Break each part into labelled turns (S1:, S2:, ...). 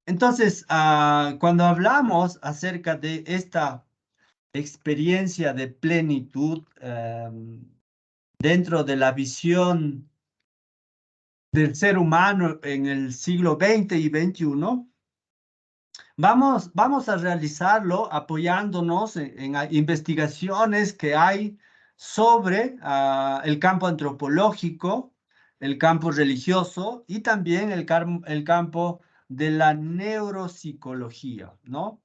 S1: Entonces, cuando hablamos acerca de esta experiencia de plenitud dentro de la visión del ser humano en el siglo XX y XXI, vamos a realizarlo apoyándonos en investigaciones que hay sobre el campo antropológico, el campo religioso y también el campo de la neuropsicología, ¿no?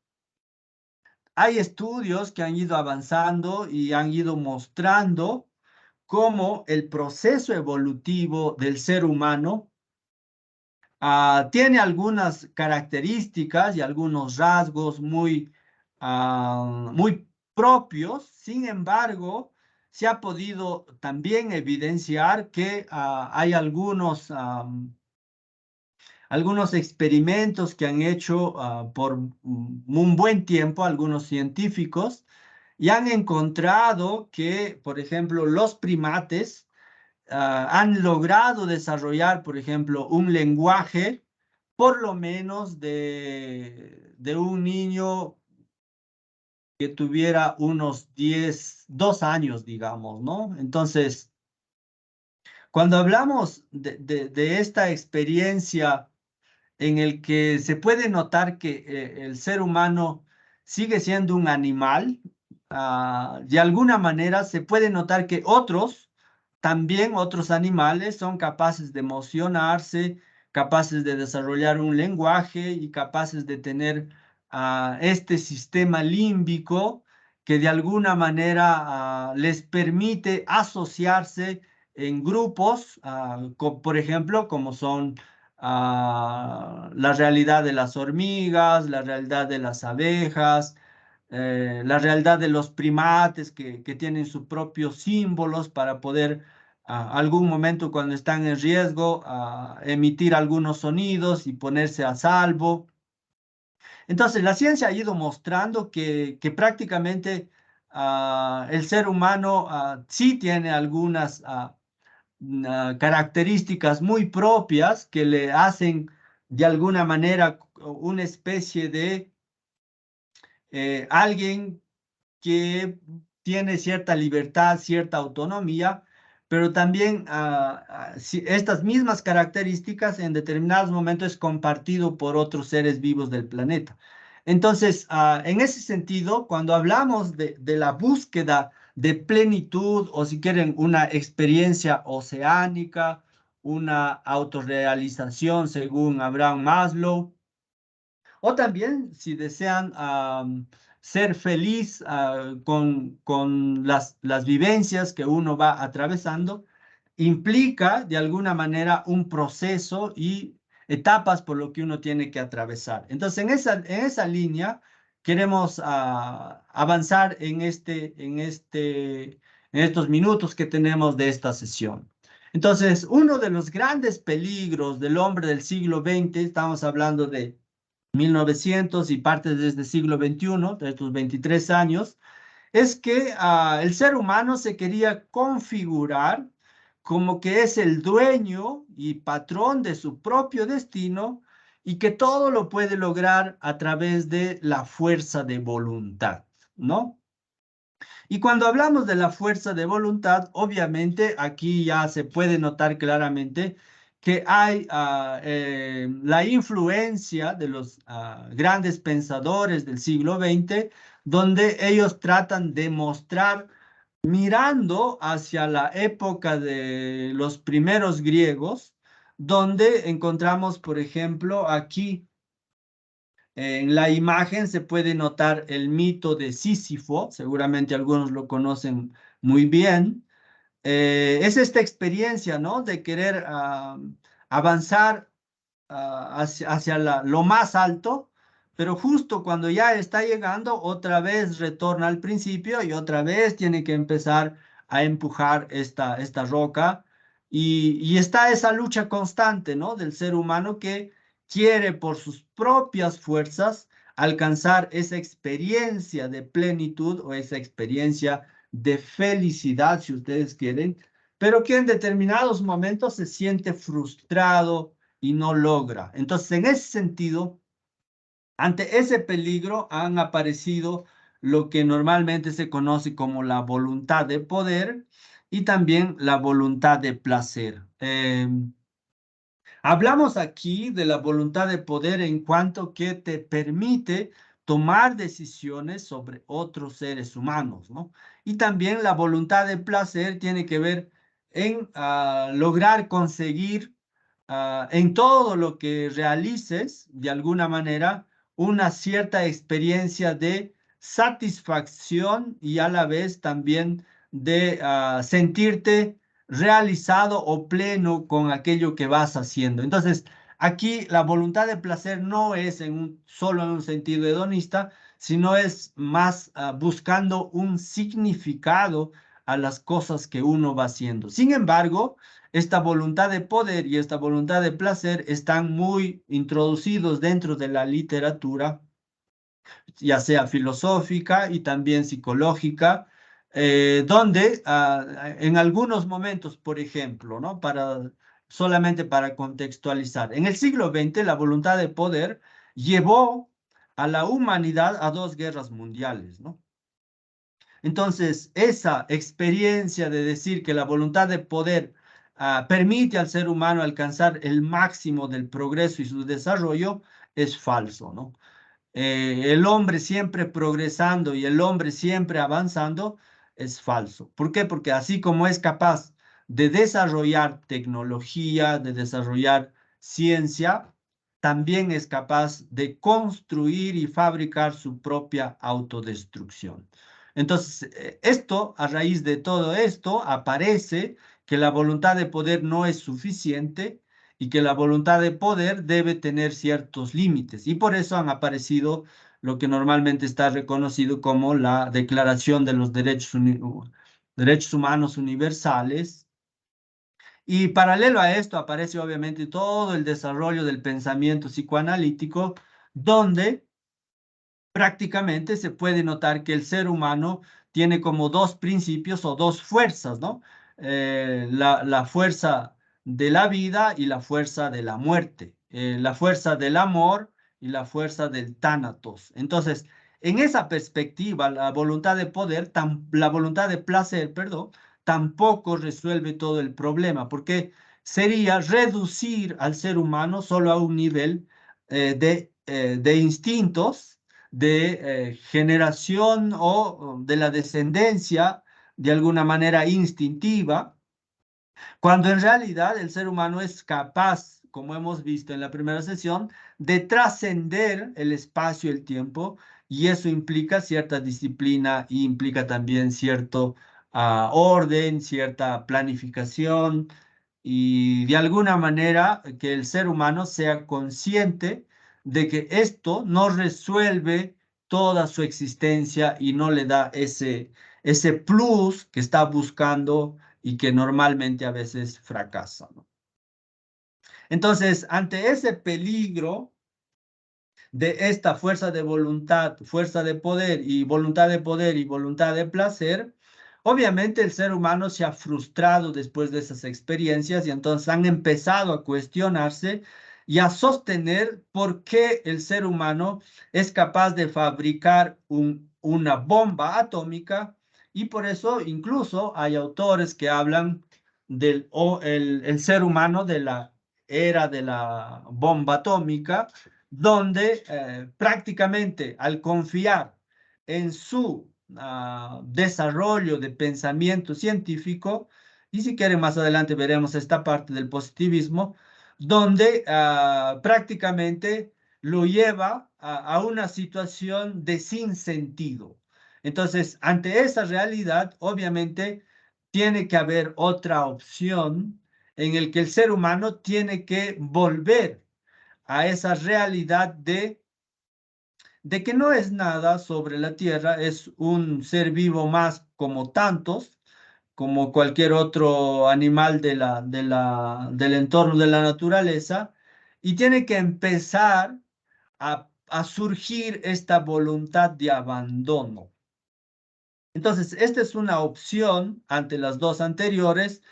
S1: Hay estudios que han ido avanzando y han ido mostrando cómo el proceso evolutivo del ser humano tiene algunas características y algunos rasgos muy propios. Sin embargo, se ha podido también evidenciar que hay algunos experimentos que han hecho por un buen tiempo algunos científicos y han encontrado que, por ejemplo, los primates han logrado desarrollar, por ejemplo, un lenguaje por lo menos de un niño que tuviera unos 2 años, digamos, ¿no? Entonces, cuando hablamos de esta experiencia en el que se puede notar que el ser humano sigue siendo un animal, de alguna manera se puede notar que también otros animales son capaces de emocionarse, capaces de desarrollar un lenguaje y capaces de tener este sistema límbico que de alguna manera les permite asociarse en grupos, por ejemplo, como son la realidad de las hormigas, la realidad de las abejas, la realidad de los primates que tienen sus propios símbolos para poder algún momento cuando están en riesgo emitir algunos sonidos y ponerse a salvo. Entonces, la ciencia ha ido mostrando que prácticamente el ser humano sí tiene algunas características muy propias que le hacen de alguna manera una especie de alguien que tiene cierta libertad, cierta autonomía, pero también estas mismas características en determinados momentos es compartido por otros seres vivos del planeta. Entonces, en ese sentido, cuando hablamos de la búsqueda de plenitud o si quieren una experiencia oceánica, una autorrealización según Abraham Maslow, o también, si desean ser feliz con las vivencias que uno va atravesando, implica de alguna manera un proceso y etapas por lo que uno tiene que atravesar. Entonces, en esa línea, queremos avanzar en estos minutos que tenemos de esta sesión. Entonces, uno de los grandes peligros del hombre del siglo XX, estamos hablando de 1900 y parte de este siglo XXI, de estos 23 años, es que el ser humano se quería configurar como que es el dueño y patrón de su propio destino y que todo lo puede lograr a través de la fuerza de voluntad, ¿no? Y cuando hablamos de la fuerza de voluntad, obviamente aquí ya se puede notar claramente que hay la influencia de los grandes pensadores del siglo XX, donde ellos tratan de mostrar, mirando hacia la época de los primeros griegos, donde encontramos, por ejemplo, aquí en la imagen se puede notar el mito de Sísifo, seguramente algunos lo conocen muy bien. Es esta experiencia, ¿no? De querer avanzar hacia lo más alto, pero justo cuando ya está llegando, otra vez retorna al principio y otra vez tiene que empezar a empujar esta roca. Y está esa lucha constante, ¿no? Del ser humano que quiere por sus propias fuerzas alcanzar esa experiencia de plenitud o esa experiencia de felicidad, si ustedes quieren, pero que en determinados momentos se siente frustrado y no logra. Entonces, en ese sentido, Ante ese peligro han aparecido lo que normalmente se conoce como la voluntad de poder y también la voluntad de placer. Hablamos aquí de la voluntad de poder en cuanto que te permite tomar decisiones sobre otros seres humanos, ¿no? Y también la voluntad de placer tiene que ver en lograr conseguir en todo lo que realices, de alguna manera, una cierta experiencia de satisfacción y a la vez también de sentirte realizado o pleno con aquello que vas haciendo. Entonces, aquí la voluntad de placer no es solo en un sentido hedonista, sino es más buscando un significado a las cosas que uno va haciendo. Sin embargo, esta voluntad de poder y esta voluntad de placer están muy introducidos dentro de la literatura, ya sea filosófica y también psicológica, donde en algunos momentos, por ejemplo, ¿no? Solamente para contextualizar, en el siglo XX la voluntad de poder llevó a la humanidad a dos guerras mundiales, ¿no? Entonces, esa experiencia de decir que la voluntad de poder permite al ser humano alcanzar el máximo del progreso y su desarrollo es falso, ¿no? El hombre siempre progresando y el hombre siempre avanzando es falso. ¿Por qué? Porque así como es capaz de desarrollar tecnología, de desarrollar ciencia, también es capaz de construir y fabricar su propia autodestrucción. Entonces, a raíz de todo esto, aparece que la voluntad de poder no es suficiente y que la voluntad de poder debe tener ciertos límites. Y por eso han aparecido lo que normalmente está reconocido como la Declaración de los Derechos Humanos Universales. Y paralelo a esto aparece obviamente todo el desarrollo del pensamiento psicoanalítico, donde prácticamente se puede notar que el ser humano tiene como dos principios o dos fuerzas, ¿no? La fuerza de la vida y la fuerza de la muerte, la fuerza del amor y la fuerza del tánatos. Entonces, en esa perspectiva, la voluntad de poder, la voluntad de placer, perdón, tampoco resuelve todo el problema, porque sería reducir al ser humano solo a un nivel de instintos de generación o de la descendencia de alguna manera instintiva, cuando en realidad el ser humano es capaz, como hemos visto en la primera sesión, de trascender el espacio y el tiempo, y eso implica cierta disciplina y implica también cierto orden, cierta planificación, y de alguna manera que el ser humano sea consciente de que esto no resuelve toda su existencia y no le da ese plus que está buscando y que normalmente a veces fracasa, ¿no? Entonces, ante ese peligro de esta fuerza de voluntad, fuerza de poder y voluntad de poder y voluntad de placer, obviamente el ser humano se ha frustrado después de esas experiencias y entonces han empezado a cuestionarse y a sostener por qué el ser humano es capaz de fabricar una bomba atómica y por eso incluso hay autores que hablan el ser humano de la era de la bomba atómica donde prácticamente al confiar en su desarrollo de pensamiento científico, y si quieren más adelante veremos esta parte del positivismo, donde prácticamente lo lleva a una situación de sinsentido. Entonces, ante esa realidad, obviamente, tiene que haber otra opción en el que el ser humano tiene que volver a esa realidad de que no es nada sobre la tierra, es un ser vivo más como tantos, como cualquier otro animal del entorno de la naturaleza, y tiene que empezar a surgir esta voluntad de abandono. Entonces, esta es una opción ante las dos anteriores.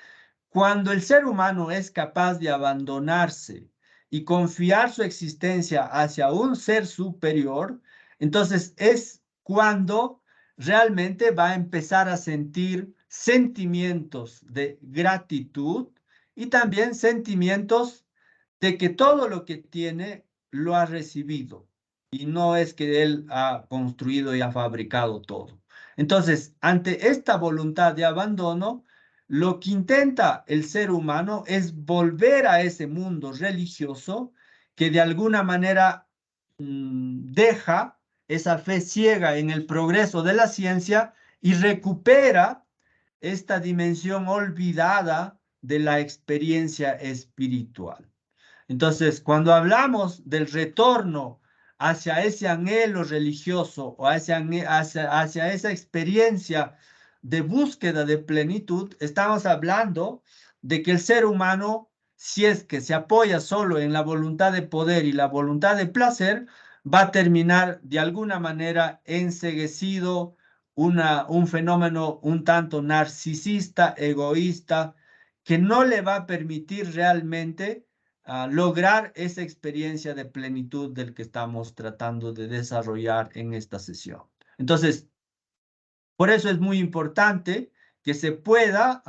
S1: Cuando el ser humano es capaz de abandonarse y confiar su existencia hacia un ser superior, entonces es cuando realmente va a empezar a sentir sentimientos de gratitud y también sentimientos de que todo lo que tiene lo ha recibido y no es que él ha construido y ha fabricado todo. Entonces, ante esta voluntad de abandono, lo que intenta el ser humano es volver a ese mundo religioso que de alguna manera deja esa fe ciega en el progreso de la ciencia y recupera esta dimensión olvidada de la experiencia espiritual. Entonces, cuando hablamos del retorno hacia ese anhelo religioso o hacia esa experiencia de búsqueda de plenitud, estamos hablando de que el ser humano, si es que se apoya solo en la voluntad de poder y la voluntad de placer, va a terminar de alguna manera enceguecido, un fenómeno un tanto narcisista, egoísta, que no le va a permitir realmente lograr esa experiencia de plenitud del que estamos tratando de desarrollar en esta sesión. Entonces, por eso es muy importante que se pueda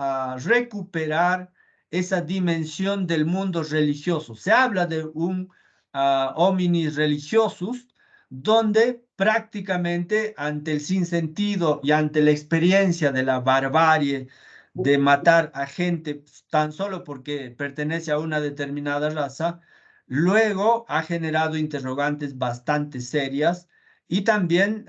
S1: recuperar esa dimensión del mundo religioso. Se habla de un hominis religiosus, donde prácticamente ante el sinsentido y ante la experiencia de la barbarie, de matar a gente tan solo porque pertenece a una determinada raza, luego ha generado interrogantes bastante serias y también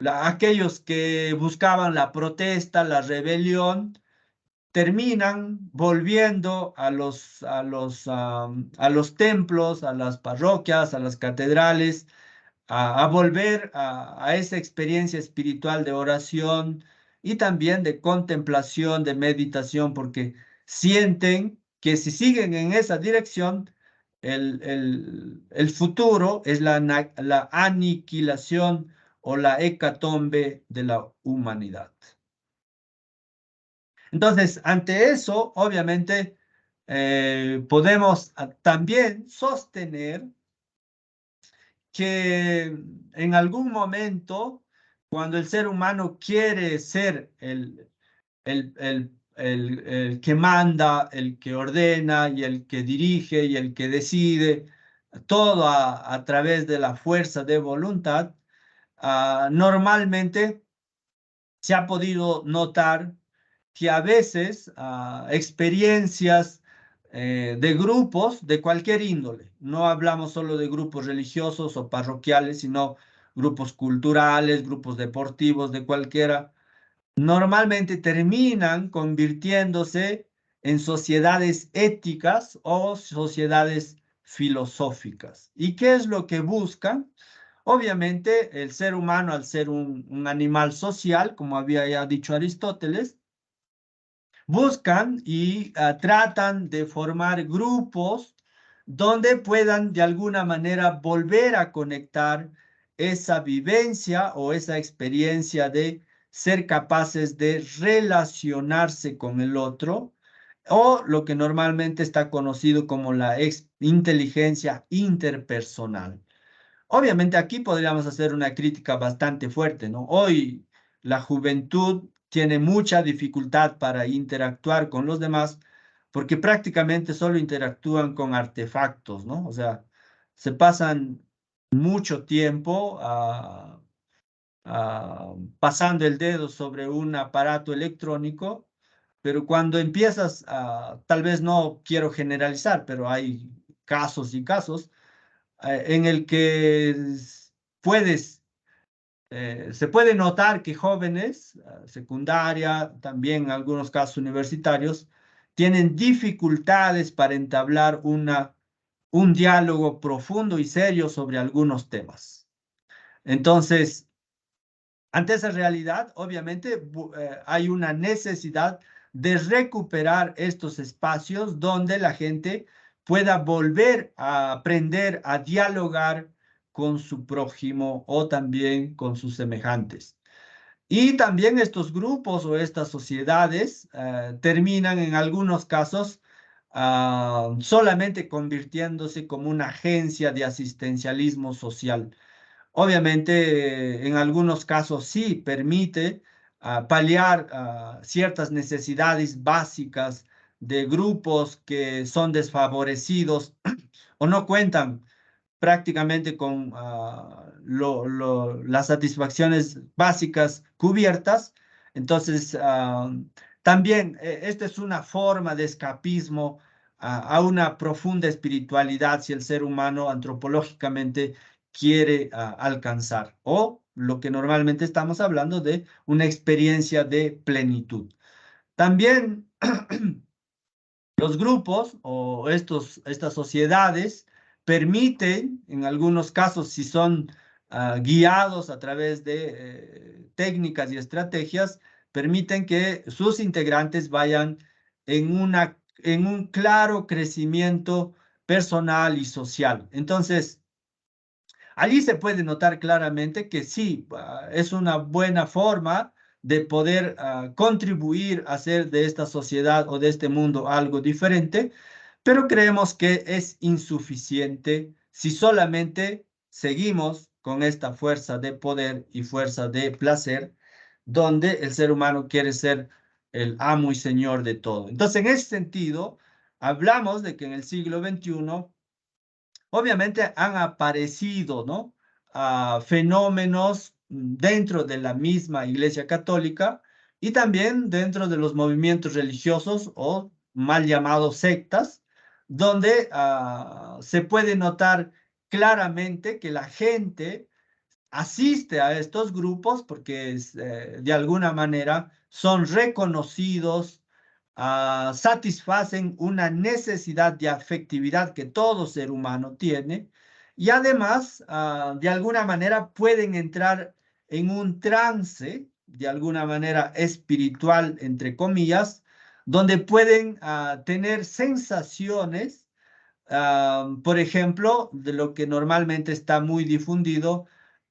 S1: aquellos que buscaban la protesta, la rebelión, terminan volviendo a los templos, a las parroquias, a las catedrales, a volver a esa experiencia espiritual de oración y también de contemplación, de meditación, porque sienten que si siguen en esa dirección, el futuro es la aniquilación o la hecatombe de la humanidad. Entonces, ante eso, obviamente, podemos también sostener que en algún momento, cuando el ser humano quiere ser el que manda, el que ordena y el que dirige y el que decide, todo a través de la fuerza de voluntad, normalmente se ha podido notar que a veces experiencias de grupos de cualquier índole, no hablamos solo de grupos religiosos o parroquiales, sino grupos culturales, grupos deportivos, de cualquiera, normalmente terminan convirtiéndose en sociedades éticas o sociedades filosóficas. ¿Y qué es lo que buscan? Obviamente, el ser humano, al ser un animal social, como había ya dicho Aristóteles, buscan y tratan de formar grupos donde puedan de alguna manera volver a conectar esa vivencia o esa experiencia de ser capaces de relacionarse con el otro o lo que normalmente está conocido como la inteligencia interpersonal. Obviamente aquí podríamos hacer una crítica bastante fuerte, ¿no? Hoy la juventud tiene mucha dificultad para interactuar con los demás porque prácticamente solo interactúan con artefactos, ¿no? O sea, se pasan mucho tiempo pasando el dedo sobre un aparato electrónico, pero cuando empiezas tal vez no quiero generalizar, pero hay casos y casos en el que puedes, se puede notar que jóvenes, secundaria, también en algunos casos universitarios, tienen dificultades para entablar un diálogo profundo y serio sobre algunos temas. Entonces, ante esa realidad, obviamente, hay una necesidad de recuperar estos espacios donde la gente pueda volver a aprender a dialogar con su prójimo o también con sus semejantes. Y también estos grupos o estas sociedades terminan en algunos casos solamente convirtiéndose como una agencia de asistencialismo social. Obviamente, en algunos casos sí permite paliar ciertas necesidades básicas de grupos que son desfavorecidos o no cuentan prácticamente con las satisfacciones básicas cubiertas. Entonces, también esta es una forma de escapismo a una profunda espiritualidad si el ser humano antropológicamente quiere alcanzar, o lo que normalmente estamos hablando de una experiencia de plenitud. También los grupos o estas sociedades permiten, en algunos casos, si son guiados a través de técnicas y estrategias, permiten que sus integrantes vayan en un claro crecimiento personal y social. Entonces, allí se puede notar claramente que sí, es una buena forma de poder contribuir a hacer de esta sociedad o de este mundo algo diferente, pero creemos que es insuficiente si solamente seguimos con esta fuerza de poder y fuerza de placer, donde el ser humano quiere ser el amo y señor de todo. Entonces, en ese sentido, hablamos de que en el siglo XXI obviamente han aparecido, ¿no? Fenómenos dentro de la misma Iglesia Católica y también dentro de los movimientos religiosos o mal llamados sectas, donde se puede notar claramente que la gente asiste a estos grupos porque de alguna manera son reconocidos, satisfacen una necesidad de afectividad que todo ser humano tiene y además, de alguna manera, pueden entrar en un trance, de alguna manera espiritual, entre comillas, donde pueden tener sensaciones, por ejemplo, de lo que normalmente está muy difundido,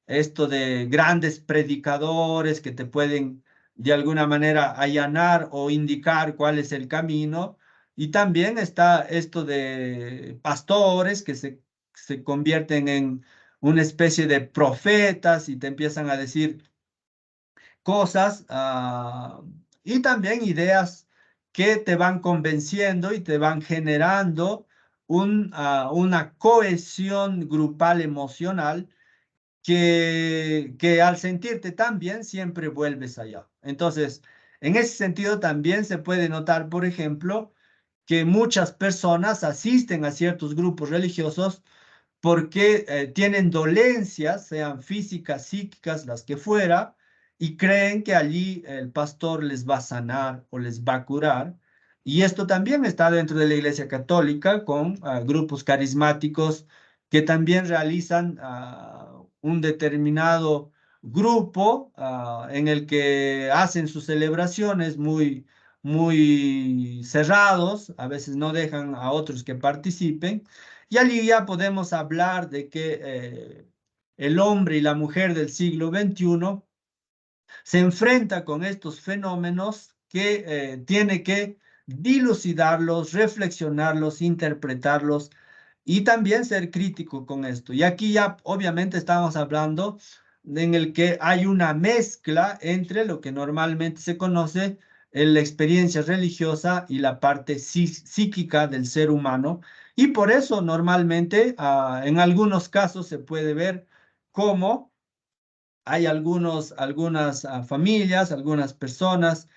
S1: esto de grandes predicadores que te pueden de alguna manera allanar o indicar cuál es el camino. Y también está esto de pastores que se convierten en una especie de profetas y te empiezan a decir cosas, y también ideas que te van convenciendo y te van generando una cohesión grupal emocional que al sentirte tan bien siempre vuelves allá. Entonces, en ese sentido también se puede notar, por ejemplo, que muchas personas asisten a ciertos grupos religiosos porque tienen dolencias, sean físicas, psíquicas, las que fuera, y creen que allí el pastor les va a sanar o les va a curar. Y esto también está dentro de la Iglesia Católica con grupos carismáticos que también realizan un determinado grupo en el que hacen sus celebraciones muy cerrados, a veces no dejan a otros que participen y allí ya podemos hablar de que el hombre y la mujer del siglo XXI se enfrenta con estos fenómenos que tiene que dilucidarlos, reflexionarlos, interpretarlos y también ser crítico con esto. Y aquí ya obviamente estamos hablando en el que hay una mezcla entre lo que normalmente se conoce en la experiencia religiosa y la parte psíquica del ser humano. Y por eso normalmente en algunos casos se puede ver cómo hay algunas familias, algunas personas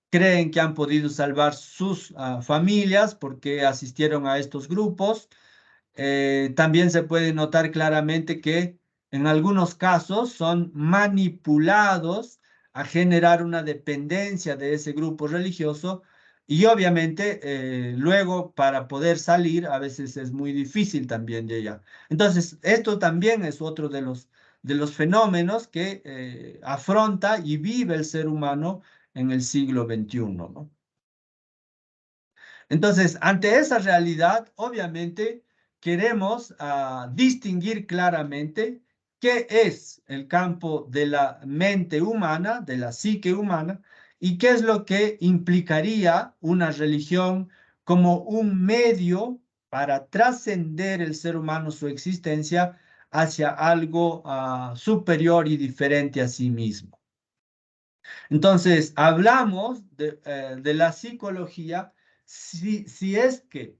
S1: creen que han podido salvar sus familias porque asistieron a estos grupos. También se puede notar claramente que en algunos casos son manipulados a generar una dependencia de ese grupo religioso y obviamente luego para poder salir a veces es muy difícil también de ella. Entonces, esto también es otro de los fenómenos que afronta y vive el ser humano en el siglo XXI, ¿no? Entonces, ante esa realidad, obviamente queremos distinguir claramente qué es el campo de la mente humana, de la psique humana, y qué es lo que implicaría una religión como un medio para trascender el ser humano, su existencia, hacia algo superior y diferente a sí mismo. Entonces, hablamos de la psicología si es que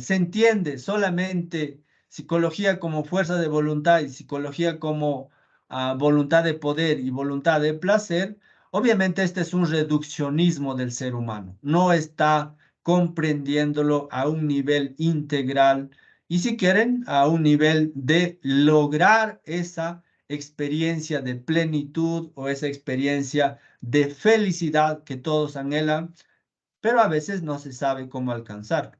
S1: se entiende solamente psicología como fuerza de voluntad y psicología como voluntad de poder y voluntad de placer. Obviamente este es un reduccionismo del ser humano, no está comprendiéndolo a un nivel integral y si quieren a un nivel de lograr esa experiencia de plenitud o esa experiencia de felicidad que todos anhelan, pero a veces no se sabe cómo alcanzar.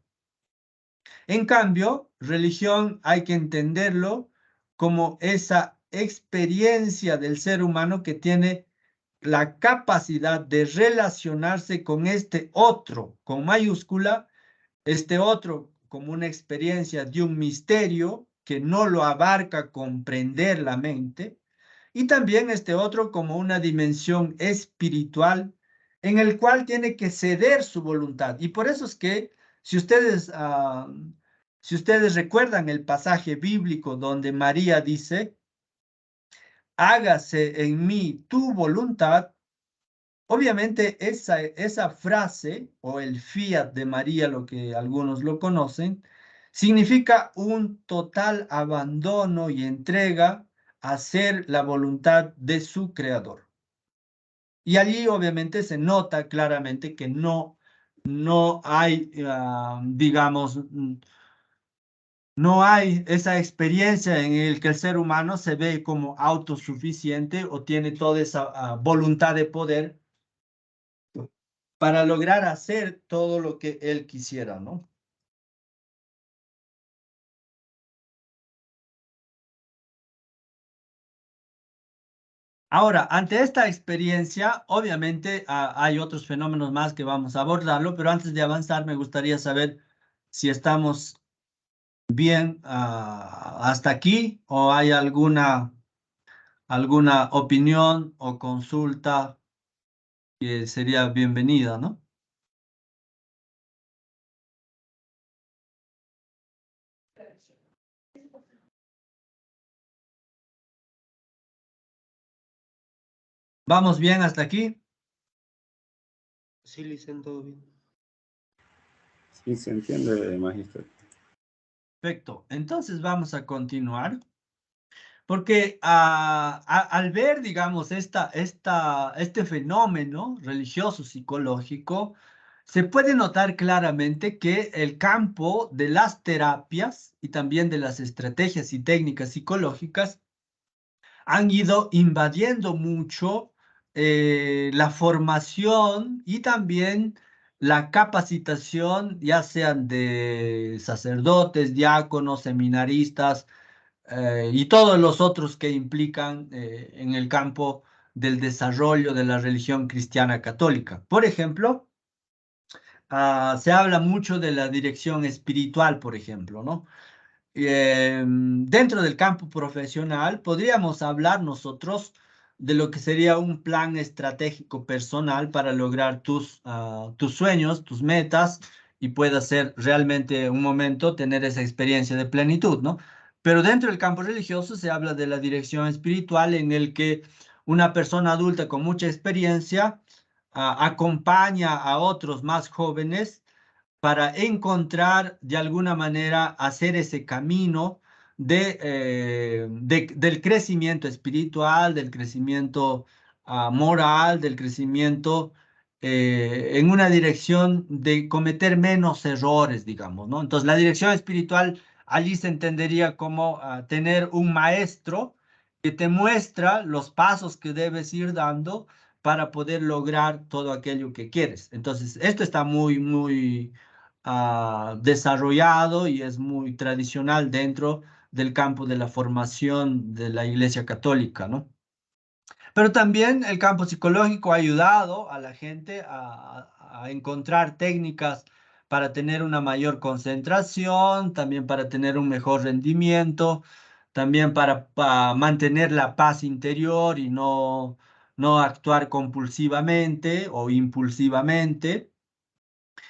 S1: En cambio, religión hay que entenderlo como esa experiencia del ser humano que tiene la capacidad de relacionarse con este otro, con mayúscula, este otro como una experiencia de un misterio que no lo abarca comprender la mente, y también este otro como una dimensión espiritual en el cual tiene que ceder su voluntad. Y por eso es que si ustedes, si ustedes recuerdan el pasaje bíblico donde María dice, hágase en mí tu voluntad, obviamente esa frase o el fiat de María, lo que algunos lo conocen, significa un total abandono y entrega a hacer la voluntad de su creador. Y allí obviamente se nota claramente que no hay, digamos, no hay esa experiencia en el que el ser humano se ve como autosuficiente o tiene toda esa voluntad de poder para lograr hacer todo lo que él quisiera, ¿no? Ahora, ante esta experiencia, obviamente hay otros fenómenos más que vamos a abordarlo, pero antes de avanzar me gustaría saber si estamos bien hasta aquí o hay alguna opinión o consulta que sería bienvenida, ¿no? ¿Vamos bien hasta aquí?
S2: Sí, Licen, todo bien.
S3: Sí, se entiende, magíster.
S1: Perfecto. Entonces vamos a continuar. Porque al ver, digamos, este fenómeno religioso psicológico, se puede notar claramente que el campo de las terapias y también de las estrategias y técnicas psicológicas han ido invadiendo mucho la formación y también la capacitación, ya sean de sacerdotes, diáconos, seminaristas, y todos los otros que implican en el campo del desarrollo de la religión cristiana católica. Por ejemplo, se habla mucho de la dirección espiritual, por ejemplo, ¿no? Dentro del campo profesional, podríamos hablar nosotros de lo que sería un plan estratégico personal para lograr tus sueños, tus metas y pueda ser realmente un momento tener esa experiencia de plenitud, ¿no? Pero dentro del campo religioso se habla de la dirección espiritual en el que una persona adulta con mucha experiencia acompaña a otros más jóvenes para encontrar de alguna manera hacer ese camino del crecimiento espiritual, del crecimiento moral, del crecimiento en una dirección de cometer menos errores, digamos, ¿no? Entonces, la dirección espiritual allí se entendería como tener un maestro que te muestra los pasos que debes ir dando para poder lograr todo aquello que quieres. Entonces, esto está muy desarrollado y es muy tradicional dentro del campo de la formación de la Iglesia Católica, ¿no? Pero también el campo psicológico ha ayudado a la gente a encontrar técnicas para tener una mayor concentración, también para tener un mejor rendimiento, también para mantener la paz interior y no actuar compulsivamente o impulsivamente.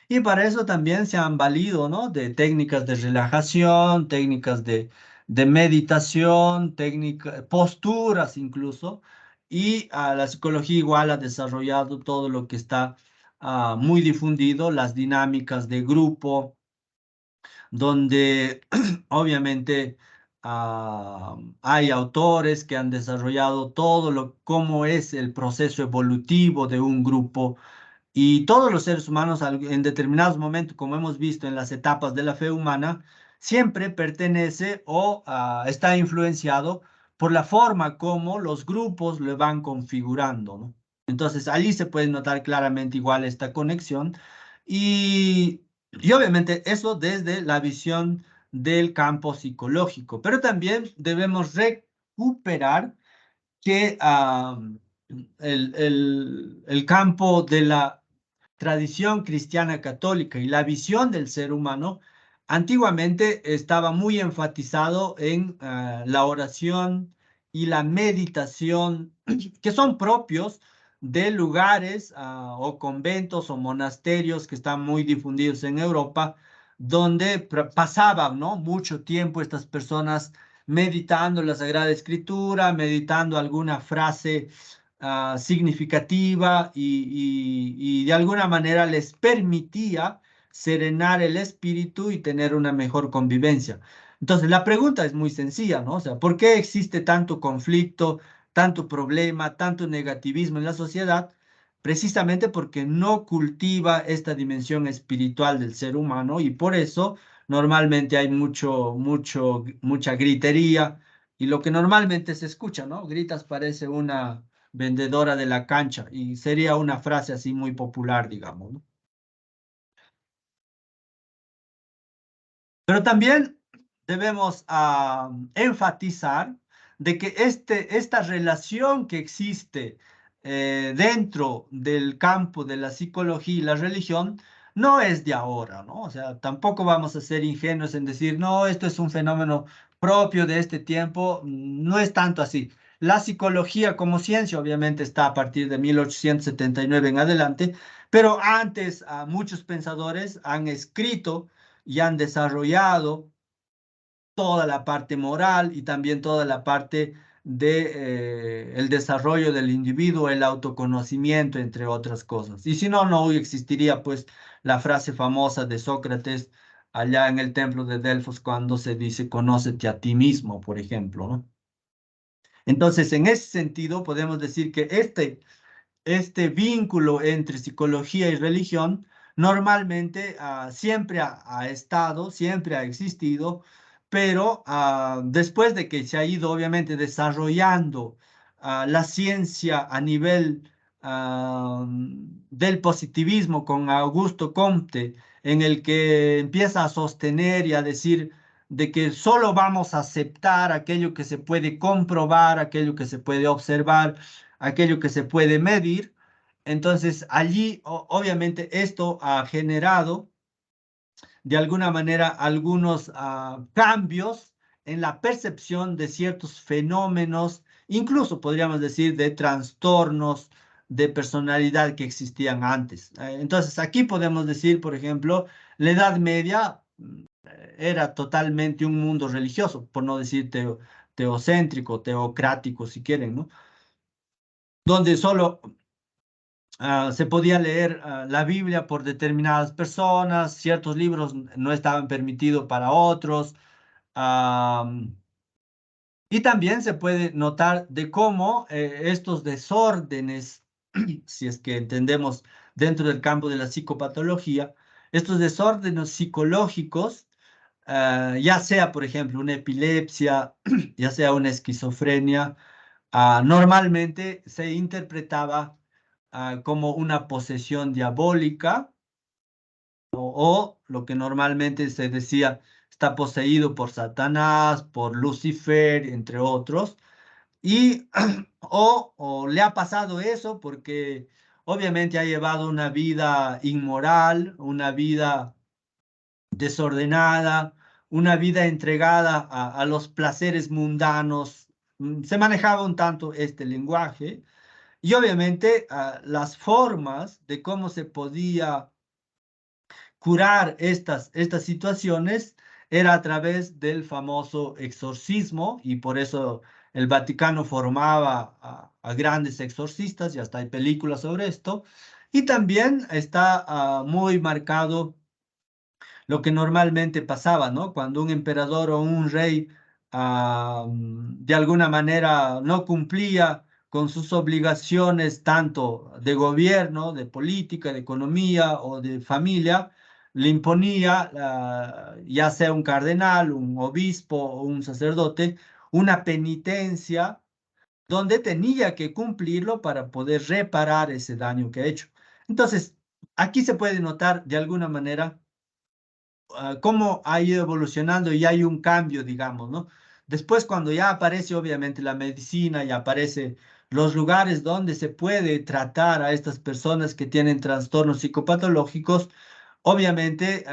S1: Y para eso también se han valido, ¿no? De técnicas de relajación, técnicas de meditación, posturas incluso. Y la psicología igual ha desarrollado todo lo que está muy difundido, las dinámicas de grupo, donde obviamente hay autores que han desarrollado cómo es el proceso evolutivo de un grupo y todos los seres humanos en determinados momentos, como hemos visto en las etapas de la fe humana, siempre pertenece o está influenciado por la forma como los grupos lo van configurando, ¿no? Entonces, allí se puede notar claramente igual esta conexión y obviamente eso desde la visión del campo psicológico, pero también debemos recuperar que el campo de la tradición cristiana católica y la visión del ser humano antiguamente estaba muy enfatizado en la oración y la meditación, que son propios de lugares o conventos o monasterios que están muy difundidos en Europa, donde pasaban, ¿no? Mucho tiempo estas personas meditando la Sagrada Escritura, meditando alguna frase significativa y de alguna manera les permitía serenar el espíritu y tener una mejor convivencia. Entonces, la pregunta es muy sencilla, ¿no? O sea, ¿por qué existe tanto conflicto, tanto problema, tanto negativismo en la sociedad? Precisamente porque no cultiva esta dimensión espiritual del ser humano y por eso normalmente hay mucha gritería y lo que normalmente se escucha, ¿no? Gritas parece una vendedora de la cancha y sería una frase así muy popular, digamos, ¿no? Pero también debemos enfatizar de que esta relación que existe dentro del campo de la psicología y la religión no es de ahora, ¿no? O sea, tampoco vamos a ser ingenuos en decir, no, esto es un fenómeno propio de este tiempo. No es tanto así. La psicología como ciencia obviamente está a partir de 1879 en adelante, pero antes muchos pensadores han escrito y han desarrollado toda la parte moral y también toda la parte de el desarrollo del individuo, el autoconocimiento, entre otras cosas. Y si no, no existiría pues la frase famosa de Sócrates allá en el templo de Delfos cuando se dice conócete a ti mismo, por ejemplo, ¿no? Entonces, en ese sentido, podemos decir que este vínculo entre psicología y religión normalmente siempre ha estado, siempre ha existido, pero después de que se ha ido obviamente desarrollando la ciencia a nivel del positivismo con Augusto Comte, en el que empieza a sostener y a decir de que solo vamos a aceptar aquello que se puede comprobar, aquello que se puede observar, aquello que se puede medir. Entonces, allí, obviamente, esto ha generado de alguna manera algunos cambios en la percepción de ciertos fenómenos, incluso podríamos decir de trastornos de personalidad que existían antes. Entonces, aquí podemos decir, por ejemplo, la Edad Media era totalmente un mundo religioso, por no decir teocéntrico, teocrático, si quieren, ¿no? Donde solo se podía leer la Biblia por determinadas personas, ciertos libros no estaban permitidos para otros, y también se puede notar de cómo estos desórdenes, si es que entendemos dentro del campo de la psicopatología, estos desórdenes psicológicos, ya sea, por ejemplo, una epilepsia, ya sea una esquizofrenia, normalmente se interpretaba como una posesión diabólica o lo que normalmente se decía está poseído por Satanás, por Lucifer, entre otros, y o le ha pasado eso porque obviamente ha llevado una vida inmoral, una vida desordenada, una vida entregada a los placeres mundanos. Se manejaba un tanto este lenguaje y obviamente las formas de cómo se podía curar estas situaciones era a través del famoso exorcismo, y por eso el Vaticano formaba a grandes exorcistas, y hasta hay películas sobre esto. Y también está muy marcado lo que normalmente pasaba, ¿no? Cuando un emperador o un rey de alguna manera no cumplía con sus obligaciones tanto de gobierno, de política, de economía o de familia, le imponía, ya sea un cardenal, un obispo o un sacerdote, una penitencia donde tenía que cumplirlo para poder reparar ese daño que ha hecho. Entonces, aquí se puede notar de alguna manera cómo ha ido evolucionando y hay un cambio, digamos, ¿no? Después, cuando ya aparece obviamente la medicina y aparece los lugares donde se puede tratar a estas personas que tienen trastornos psicopatológicos, obviamente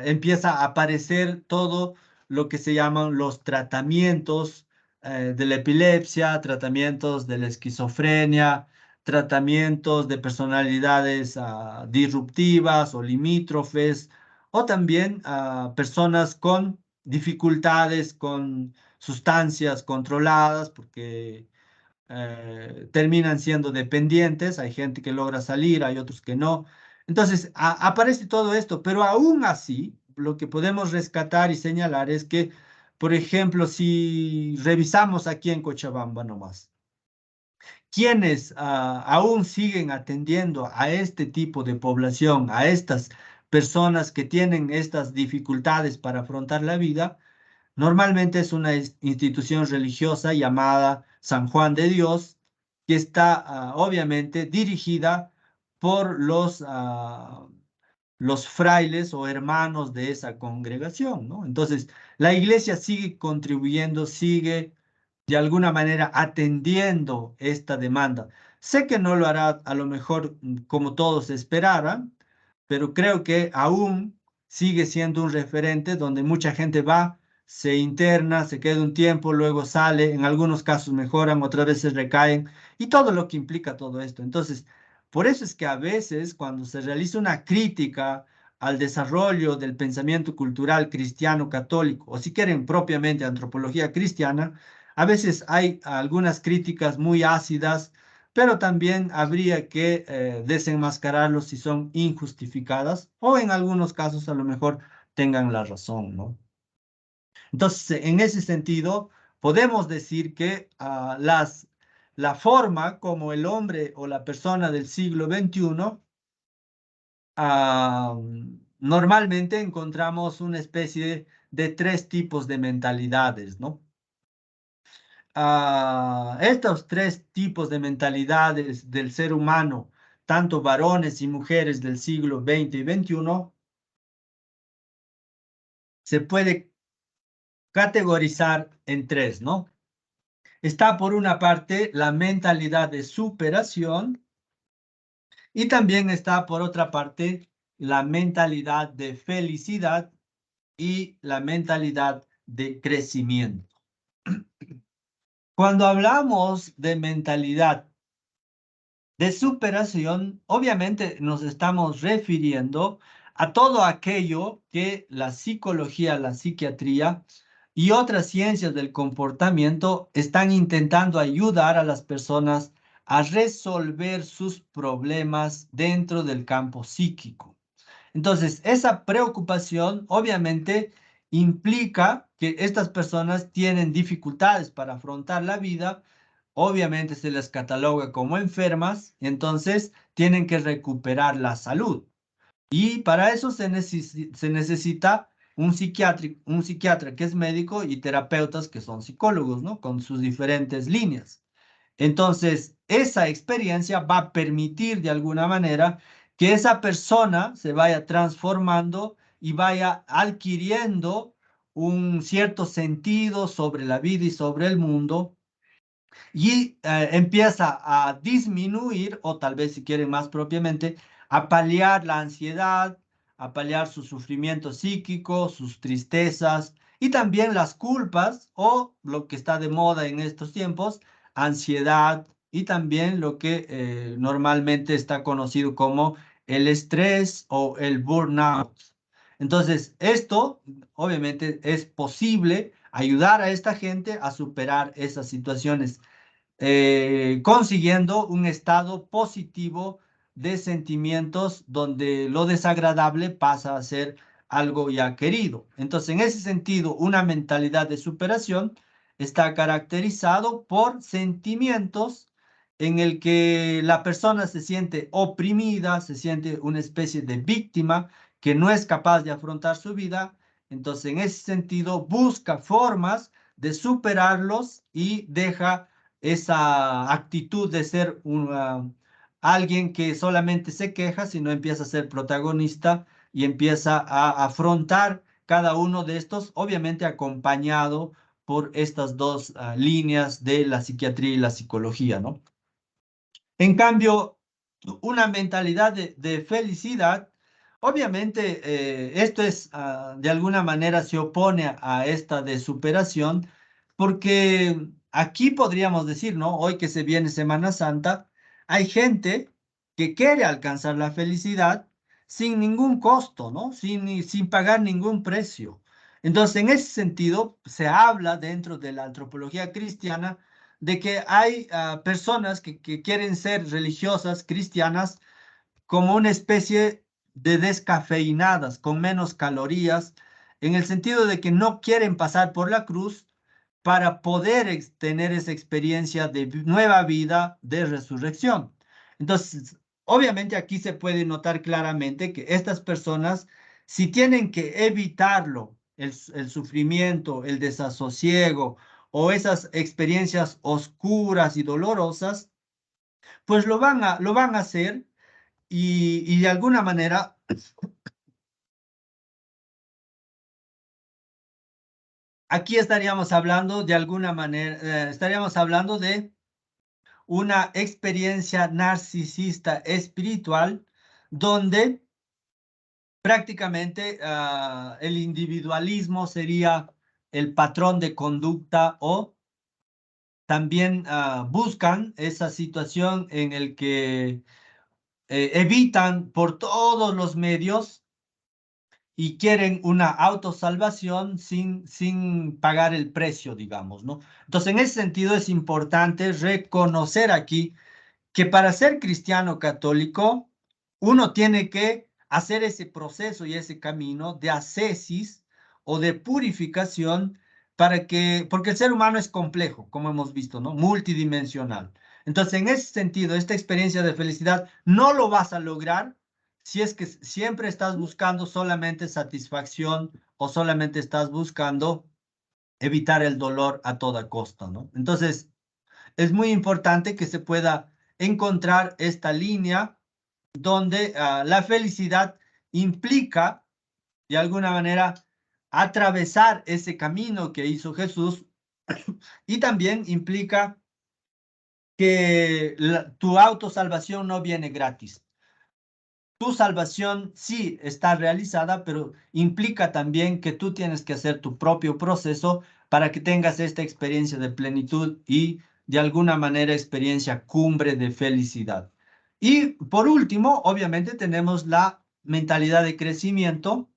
S1: empieza a aparecer todo lo que se llaman los tratamientos de la epilepsia, tratamientos de la esquizofrenia, tratamientos de personalidades disruptivas o limítrofes, o también a personas con dificultades con sustancias controladas, porque terminan siendo dependientes. Hay gente que logra salir, hay otros que no. Entonces, aparece todo esto, pero aún así, lo que podemos rescatar y señalar es que, por ejemplo, si revisamos aquí en Cochabamba nomás, quienes aún siguen atendiendo a este tipo de población, a estas personas que tienen estas dificultades para afrontar la vida, normalmente es una institución religiosa llamada San Juan de Dios, que está obviamente dirigida por los frailes o hermanos de esa congregación, ¿no? Entonces, la iglesia sigue contribuyendo, sigue de alguna manera atendiendo esta demanda. Sé que no lo hará a lo mejor como todos esperaran, pero creo que aún sigue siendo un referente donde mucha gente va, se interna, se queda un tiempo, luego sale, en algunos casos mejoran, otras veces recaen, y todo lo que implica todo esto. Entonces, por eso es que a veces cuando se realiza una crítica al desarrollo del pensamiento cultural cristiano católico, o si quieren propiamente antropología cristiana, a veces hay algunas críticas muy ácidas, pero también habría que desenmascararlos si son injustificadas o en algunos casos a lo mejor tengan la razón, ¿no? Entonces, en ese sentido, podemos decir que la forma como el hombre o la persona del siglo XXI, ah, normalmente encontramos una especie de tres tipos de mentalidades, ¿no? Estos tres tipos de mentalidades del ser humano, tanto varones y mujeres del siglo XX y XXI, se puede categorizar en tres, ¿no? Está por una parte la mentalidad de superación y también está por otra parte la mentalidad de felicidad y la mentalidad de crecimiento. Cuando hablamos de mentalidad de superación, obviamente nos estamos refiriendo a todo aquello que la psicología, la psiquiatría y otras ciencias del comportamiento están intentando ayudar a las personas a resolver sus problemas dentro del campo psíquico. Entonces, esa preocupación obviamente implica que estas personas tienen dificultades para afrontar la vida, obviamente se les cataloga como enfermas, entonces tienen que recuperar la salud. Y para eso se necesita un psiquiatra que es médico y terapeutas que son psicólogos, ¿no? Con sus diferentes líneas. Entonces, esa experiencia va a permitir de alguna manera que esa persona se vaya transformando y vaya adquiriendo un cierto sentido sobre la vida y sobre el mundo, y empieza a disminuir, o tal vez si quieren más propiamente, a paliar la ansiedad, a paliar su sufrimiento psíquico, sus tristezas y también las culpas, o lo que está de moda en estos tiempos, ansiedad, y también lo que normalmente está conocido como el estrés o el burnout. Entonces, esto obviamente es posible ayudar a esta gente a superar esas situaciones, consiguiendo un estado positivo de sentimientos donde lo desagradable pasa a ser algo ya querido. Entonces, en ese sentido, una mentalidad de superación está caracterizado por sentimientos en el que la persona se siente oprimida, se siente una especie de víctima que no es capaz de afrontar su vida. Entonces, en ese sentido, busca formas de superarlos y deja esa actitud de ser alguien que solamente se queja, sino empieza a ser protagonista y empieza a afrontar cada uno de estos, obviamente acompañado por estas dos líneas de la psiquiatría y la psicología, ¿no? En cambio, una mentalidad de felicidad, obviamente esto es, de alguna manera se opone a esta de superación, porque aquí podríamos decir, ¿no? Hoy que se viene Semana Santa, hay gente que quiere alcanzar la felicidad sin ningún costo, ¿no? Sin pagar ningún precio. Entonces, en ese sentido, se habla dentro de la antropología cristiana de que hay personas que quieren ser religiosas cristianas como una especie de descafeinadas, con menos calorías, en el sentido de que no quieren pasar por la cruz para poder tener esa experiencia de nueva vida, de resurrección. Entonces, obviamente aquí se puede notar claramente que estas personas, si tienen que evitarlo, el sufrimiento, el desasosiego o esas experiencias oscuras y dolorosas, pues lo van a hacer y de alguna manera, aquí estaríamos hablando de alguna manera, estaríamos hablando de una experiencia narcisista espiritual donde prácticamente el individualismo sería el patrón de conducta o también buscan esa situación en el que evitan por todos los medios y quieren una autosalvación sin pagar el precio, digamos, ¿no? Entonces, en ese sentido es importante reconocer aquí que para ser cristiano católico, uno tiene que hacer ese proceso y ese camino de ascesis o de purificación porque el ser humano es complejo, como hemos visto, ¿no? Multidimensional. Entonces, en ese sentido, esta experiencia de felicidad no lo vas a lograr si es que siempre estás buscando solamente satisfacción o solamente estás buscando evitar el dolor a toda costa, ¿no? Entonces, es muy importante que se pueda encontrar esta línea donde la felicidad implica, de alguna manera, atravesar ese camino que hizo Jesús y también implica que tu autosalvación no viene gratis. Tu salvación sí está realizada, pero implica también que tú tienes que hacer tu propio proceso para que tengas esta experiencia de plenitud y de alguna manera experiencia cumbre de felicidad. Y por último, obviamente tenemos la mentalidad de crecimiento.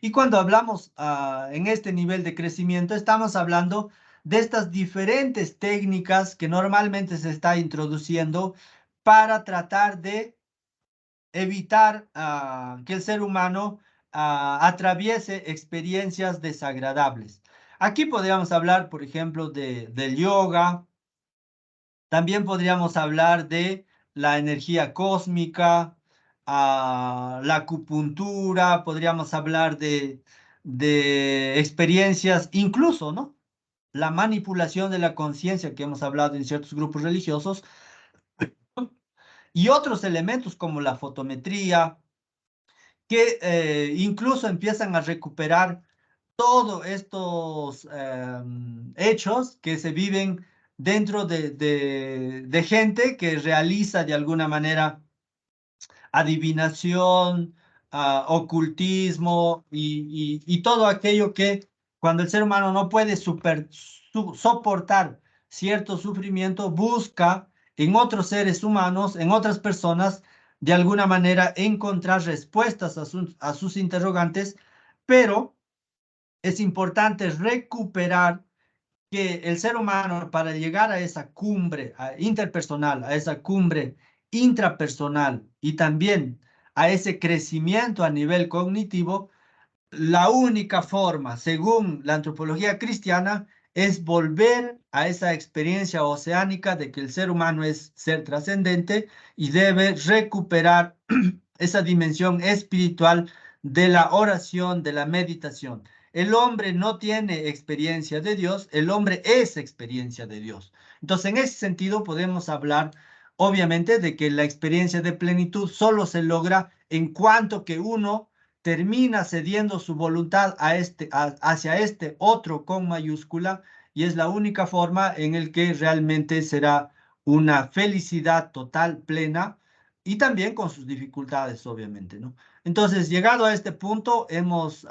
S1: Y cuando hablamos en este nivel de crecimiento, estamos hablando de estas diferentes técnicas que normalmente se está introduciendo para tratar de evitar que el ser humano atraviese experiencias desagradables. Aquí podríamos hablar, por ejemplo, del yoga, también podríamos hablar de la energía cósmica, la acupuntura, podríamos hablar de experiencias, incluso, ¿no? La manipulación de la conciencia que hemos hablado en ciertos grupos religiosos y otros elementos como la fotometría, que incluso empiezan a recuperar todos estos hechos que se viven dentro de gente que realiza de alguna manera adivinación, ocultismo y todo aquello que cuando el ser humano no puede soportar cierto sufrimiento, busca en otros seres humanos, en otras personas, de alguna manera encontrar respuestas a sus interrogantes, pero es importante recuperar que el ser humano, para llegar a esa cumbre interpersonal, a esa cumbre intrapersonal y también a ese crecimiento a nivel cognitivo, la única forma, según la antropología cristiana, es volver a esa experiencia oceánica de que el ser humano es ser trascendente y debe recuperar esa dimensión espiritual de la oración, de la meditación. El hombre no tiene experiencia de Dios, el hombre es experiencia de Dios. Entonces, en ese sentido, podemos hablar, obviamente, de que la experiencia de plenitud solo se logra en cuanto que uno termina cediendo su voluntad hacia este otro con mayúscula, y es la única forma en el que realmente será una felicidad total, plena, y también con sus dificultades, obviamente, ¿no? Entonces, llegado a este punto, hemos